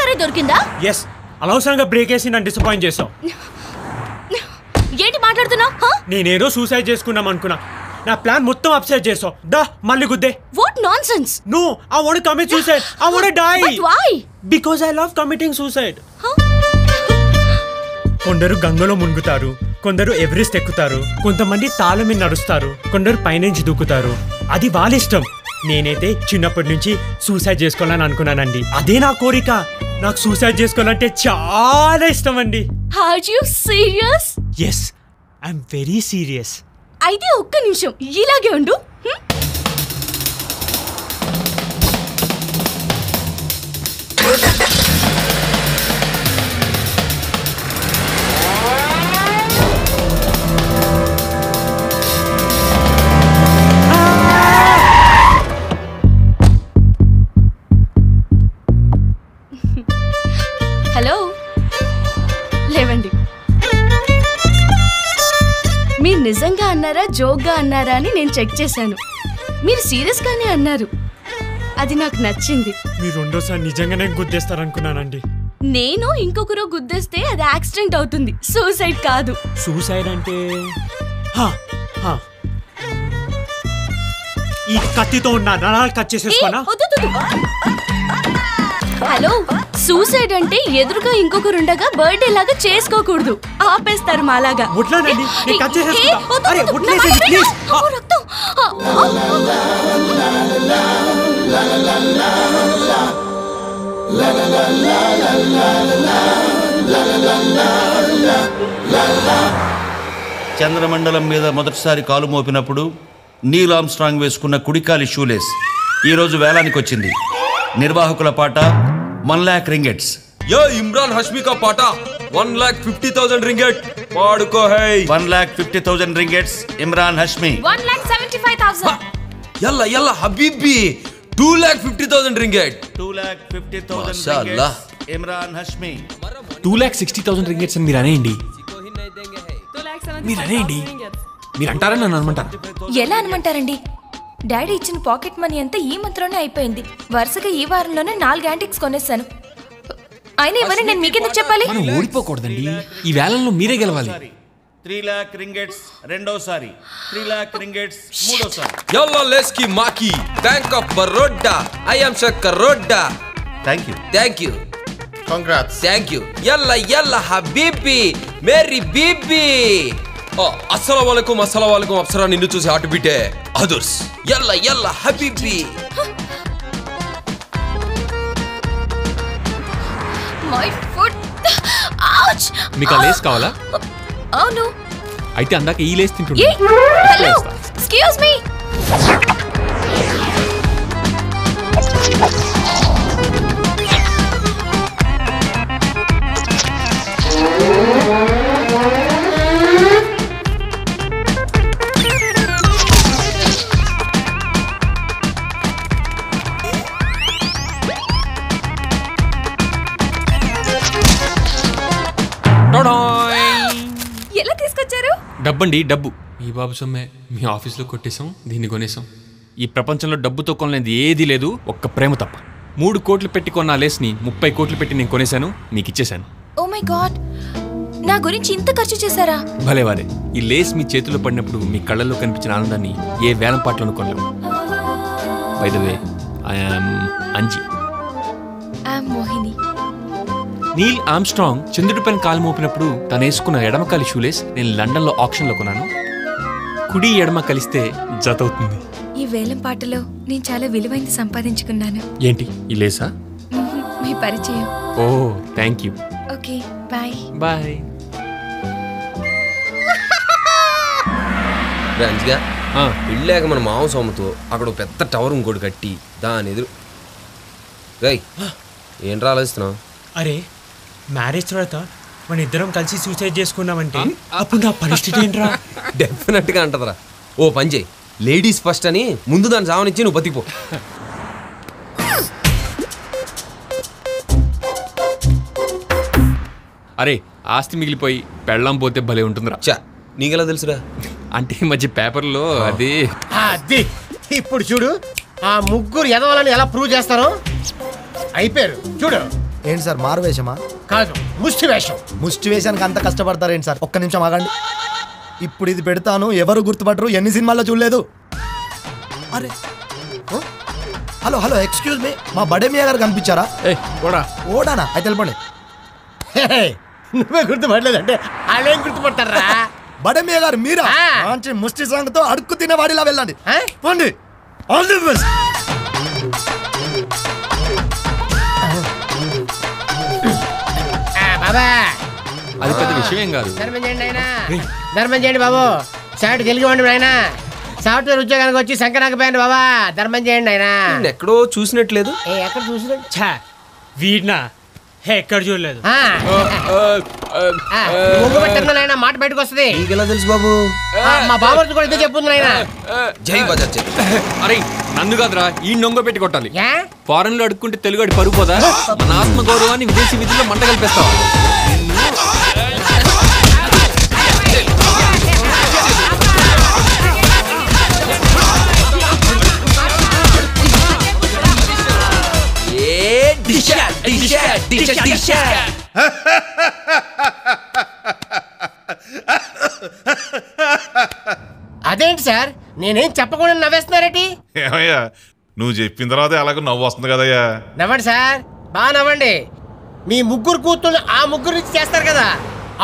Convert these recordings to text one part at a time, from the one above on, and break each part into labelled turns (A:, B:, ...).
A: కారే దొరికిందా?
B: ఎస్, అనవసరంగా బ్రేక్ వేసి నన్ను డిసప్పాయింట్ చేసావు.
A: ఏంటి మాట్లాడుతున్నావు?
B: నేనేదో సూసైడ్ చేసుకున్నాం అనుకున్నా, నా ప్లాన్ మొత్తం అప్సెట్ చేసావు. దా మళ్ళీ గుద్దే.
A: What nonsense.
B: No, I want to commit suicide. I want to die.
A: But why?
B: Because I love committing suicide. కొందరు గంగలో మునుగుతారు, కొందరు ఎవరెస్ట్ ఎక్కుతారు, కొంతమంది తాళం మీద నడుస్తారు, కొందరు పైనుంచి దూకుతారు. అది వాళ్ళ ఇష్టం. నేనైతే చిన్నప్పటి నుంచి సూసైడ్ చేసుకోవాలని అనుకున్నానండి. అదే నా కోరిక. నాకు సూసైడ్ చేసుకోవాలంటే చాలా ఇష్టం అండి.
A: Are you serious?
B: Yes, I'm very serious.
A: అయితే ఒక్క నిమిషం ఇలాగే ఉండు. హలో, లేవండి. మీరు నిజంగా అన్నారా జోక్గా అన్నారా అని నేను చెక్ చేశాను. మీరు సీరియస్గానే అన్నారు. అది నాకు నచ్చింది.
B: మీరు రెండోసారి నిజంగానే గుద్దేస్తారనుకున్నానండి.
A: నేను ఇంకొకరు గుద్దేస్తే అది యాక్సిడెంట్ అవుతుంది, సూసైడ్ కాదు.
B: సూసైడ్ అంటే ఈ కత్తితో ఉన్న నరాలు కట్ చేసేసుకోనా?
A: హలో, సూసైడ్ అంటే ఎదురుగా ఇంకొకరుండగా బర్త్డే లాగా చేసుకోకూడదు. ఆపేస్తారు మాలాగా.
C: చంద్రమండలం మీద మొదటిసారి కాలు మోపినప్పుడు నీల్ ఆర్మ్స్ట్రాంగ్ వేసుకున్న కుడికాలి షూలేస్ ఈరోజు వేలానికి వచ్చింది. నిర్వాహకుల పాట 1 लाख రింగెట్స్.
D: यो इमरान हाशमी का पाटा 1,50,000 रिंगेट पाड़को है.
C: 1,50,000 రింగెట్స్ इमरान हाशमी.
A: 1,75,000.
D: यल्ला यल्ला हबीबी 2,50,000 रिंगेट.
C: 2,50,000 రింగెట్స్ इमरान हाशमी.
E: 2,60,000 రింగెట్స్ అని మీరు అనేయండి. మీరు అంటారని నన్ను అనమంటారు.
F: ఎలా అనమంటారండి? డాడీ ఇచ్చిన పాకెట్ మనీ అంతా ఈ మంత్లోనే అయిపోయింది. వరుసగా ఈ వారంలోనే 4 యాంటిక్స్ కొనేసాను. అయినా ఇవన్నీ నేను మీకెందుకు చెప్పాలి?
E: మనం ఓడిపోకూడదండి. ఈ వేలంలో మీరే గెలవాలి.
C: 3 लाख రింగెట్స్ రెండోసారి, 3 लाख రింగెట్స్ మూడోసారి.
D: यल्ला लेस्की माकी bank of Baroda I am sir करोड़ा. Thank you
G: Congrats.
D: Thank you. यल्ला यल्ला हबीबी मेरी बीबी. अस्सलाम वालेकुम अप्सरा నిన్ను చూసి హార్ట్ బీటే అదర్స్. యల్లా యల్లా హబీబీ.
A: My foot. ఔచ్.
E: మీకు ఆ లేస్ కావాలా?
A: అవును.
E: అయితే అందాక ఈ లేస్ తింటుండే.
A: Hello, excuse me. ఎలా తీసుకొచ్చారు?
E: డబ్బండి, డబ్బు. ఈ బాబు సొమ్మే. మీ ఆఫీస్లో కొట్టేశాం, దీన్ని కొనేసాం. ఈ ప్రపంచంలో డబ్బుతో కొనలేనిది ఏదీ లేదు, ఒక్క ప్రేమ తప్ప. 3 కోట్లు పెట్టి కొన్న ఆ లేస్ని 30 కోట్లు పెట్టి నేను కొనేశాను, మీకు ఇచ్చేశాను.
F: ఓ మై గాడ్, నా గురించి ఇంత ఖర్చు చేశారా?
E: భలేవారే. ఈ లేస్ మీ చేతిలో పడినప్పుడు మీ కళ్ళల్లో కనిపించిన ఆనందాన్ని ఏ వేలం పాటలోనూ కొనలేము. By the way, I am Anji.
F: I'm Mohini.
E: Neil Armstrong చంద్రుడి పైన కాలు మోపినప్పుడు తను వేసుకున్న ఎడమకాలి షూలేస్ నేను లండన్లో ఆక్షన్లో కొన్నాను. కుడి ఎడమ కలిస్తే జత అవుతుంది.
F: ఈ వేలం పాటలో నేను చాలా విలువైంది సంపాదించుకున్నాను.
E: ఏంటి ఈ లేసా?
F: మీ పరిచయం.
E: Oh thank you.
F: Okay bye.
E: Bye.
D: రంజిగా పెళ్ళాక మన మామ సొమ్మతో అక్కడ పెద్ద టవర్ ఇంకోటి కట్టి దాని ఎదురు. రై ఏంట్రా ఆలోచిస్తున్నావు?
B: అరే, మ్యారేజ్ తర్వాత మన ఇద్దరం కలిసి సూసైడ్ చేసుకున్నామంటే అప్పుడు నా పరిస్థితి ఏంట్రా?
D: డెఫినెట్గా అంటదరా. ఓ పని చేయి, లేడీస్ ఫస్ట్ అని ముందు దాన్ని సావనిచ్చి నువ్వు బతికిపో.
E: అరే, ఆస్తి మిగిలిపోయి పెళ్ళం పోతే భలే ఉంటుందిరా.
D: చా, నీకెలా తెలుసురా?
E: అంటే ఈ మధ్య పేపర్లో అది
G: ఇప్పుడు చూడు, ఆ ముగ్గురు ఎదవాలని ఎలా ప్రూవ్ చేస్తారో. అయిపోయారు చూడు. ఏంటి సార్ మారు వేషమా?
H: కాదు, ముష్టి వేషం.
G: ముష్టి వేషానికి అంత కష్టపడతారేంటి సార్? ఒక్క నిమిషం ఆగండి. ఇప్పుడు ఇది పెడతాను, ఎవరు గుర్తుపట్టరు. ఎన్ని సినిమాల్లో చూడలేదు. అరే హలో హలో, ఎక్స్క్యూజ్ మీ, మా బడేమియా గారు కనిపించారా? ఓడానా? అయితే వెళ్ళిపోండి.
H: నువ్వే గుర్తుపడలేదంటే వాళ్ళేం గుర్తుపడతారా?
G: బడేమియా గారు మీరా? మంచి ముష్టి సాంగ్ తో అడుక్కు తినేవాడిలా వెళ్ళండి. పోండి. All the best.
H: బాబా
E: అది పెద్ద విషయం ఏం కాదు.
H: ధర్మం చేయండి ఆయన, ధర్మం చేయండి బాబు. షార్ట్ గెలిగివ్వండి ఆయన. సాఫ్ట్వేర్ ఉద్యోగానికి వచ్చి సంకరాకపోయాను బాబా. ధర్మం చేయండి ఆయన.
D: ఎక్కడో చూసినట్లేదు.
H: ఎక్కడ చూసినట్టు?
B: ఛా వీడినా ఎక్కడ చూడలేదు.
H: ఆయన మాట బయటకు వస్తుంది.
D: నీకెలా తెలుసు బాబు?
H: మా బాబు కూడా ఇదే చెప్పుంది ఆయన.
D: జై బజాజ్ జై.
E: అరే నన్ను కాదురా ఈ నొంగ పెట్టి కొట్టాలి.
H: ఏ?
E: ఫారెన్ లో అడుక్కుంటే తెలుగు అడి పరుగుపోదా? మన ఆత్మ గౌరవాన్ని విదేశీ విధుల్లో మంట కల్పిస్తావా?
H: అదేంటి సార్, నేనేం చెప్పకుండా నవ్వేస్తున్నారేంటి?
I: ఏమయ్యా నువ్వు చెప్పిన తర్వాత ఎలాగో నవ్వు వస్తుంది కదయ్యా.
H: నవ్వండి సార్, బాగా నవ్వండి. మీ ముగ్గురు కూతుళ్ళు ఆ ముగ్గురు నుంచి చేస్తారు కదా,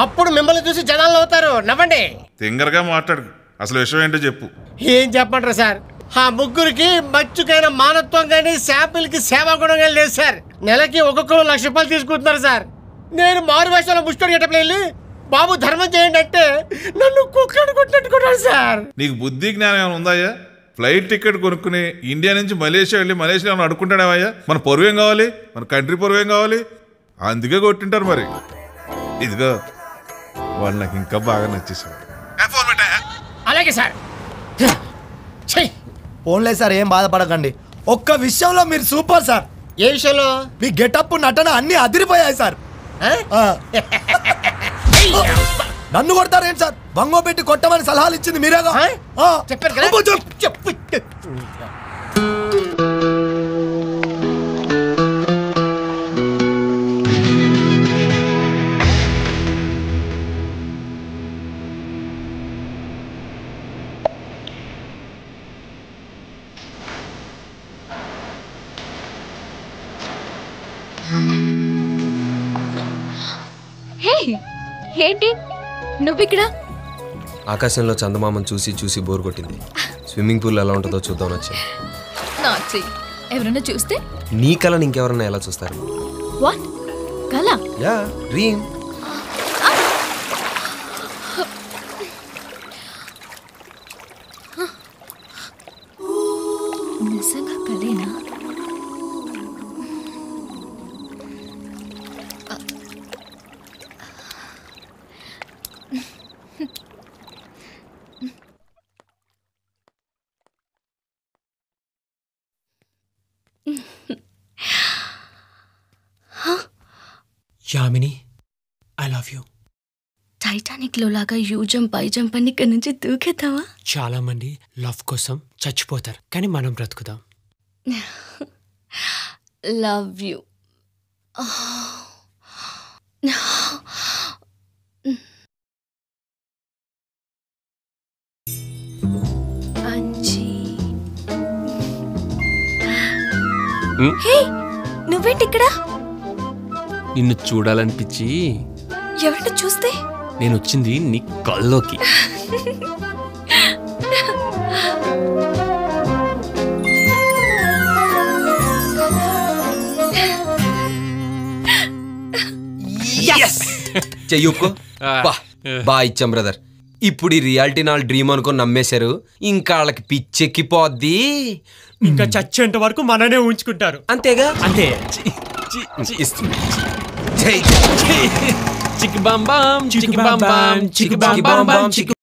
H: అప్పుడు మిమ్మల్ని చూసి జనాలు అవుతారు. నవ్వండి.
I: తింగరగా మాట్లాడు, అసలు విషయం ఏంటో చెప్పు.
H: ఏం చెప్పంటారు సార్, ఆ ముగ్గురికి మచ్చుకైన మానత్వం కానీ శాంపిల్కి సేవా గుణం కానీ లేదు సార్. నెలకి ఒక్కొక్కరు 1,00,000 రూపాయలు తీసుకుంటున్నారు సార్. నేను మారు వేషంలో ముష్టోడి గెటప్లో వెళ్ళి బాబు ధర్మం చేయండి అంటే నన్ను కుక్కను కొట్టినట్టుకున్నాడు సార్.
I: నీకు బుద్ధి జ్ఞానం ఏమైనా ఉందాయ్యా? ఫ్లైట్ టికెట్ కొనుక్కుని ఇండియా నుంచి మలేషియా వెళ్ళి మలేషియా ఏమైనా అడుక్కుంటాడేమయ్యా? మన పొరువు ఏం కావాలి? మన కంట్రీ పొరువు ఏం కావాలి? అందుకే కొట్టింటారు మరి. ఇదిగో వాళ్ళు నాకు ఇంకా బాగా నచ్చేసారు.
H: అలాగే సార్.
G: పోన్లే సార్, ఏం బాధపడకండి. ఒక్క విషయంలో మీరు సూపర్ సార్.
H: ఏ విషయంలో?
G: మీ గెటప్ నటన అన్ని అదిరిపోయాయి సార్. నన్ను కొడతారేంటి సార్? బంగో పెట్టి కొట్టమని సలహాలు ఇచ్చింది మీరేగా.
H: చెప్పారు కదా. చెప్పు.
A: ఏంటి నువ్విక్కడ?
D: ఆకాశంలో చందమామను చూసి చూసి బోర్ కొట్టింది. స్విమ్మింగ్ పూల్ ఎలా ఉంటుందో చూద్దాం వచ్చాను.
F: ఎవరన్నా చూస్తే
D: నీ కళను ఇంకెవరన్నా ఎలా చూస్తారు?
F: వాట్ కళ?
D: Yeah, dream.
F: నిజంగా కళేనా?
B: Yamini, I love you.
A: Titanic లో లాగా యూ జంప్ ఐ జంప్ అని ఇక్కడ నుంచి దూకేద్దామా?
B: చాలా మంది లవ్ కోసం చచ్చిపోతారు, కానీ మనం బ్రతుకుదాం.
A: Love you.
F: హే, నువ్వేంటి ఇక్కడ?
E: నిన్ను చూడాలనిపించి.
F: ఎవరిని చూస్తే?
E: నేను వచ్చింది నీ కల్లోకి.
D: చెయ్యుకో. బా ఇచ్చాం బ్రదర్. ఇప్పుడు ఈ రియాలిటీ నా డ్రీమ్ అనుకొని నమ్మేశారు. ఇంకా వాళ్ళకి పిచ్చెక్కిపోద్ది.
B: ఇంకా చచ్చేంత వరకు మననే ఉంచుకుంటారు.
D: అంతేగా?
B: అంతే.
E: చికి బాం బాం చికి బాం బాం చికి బాం బాం చికి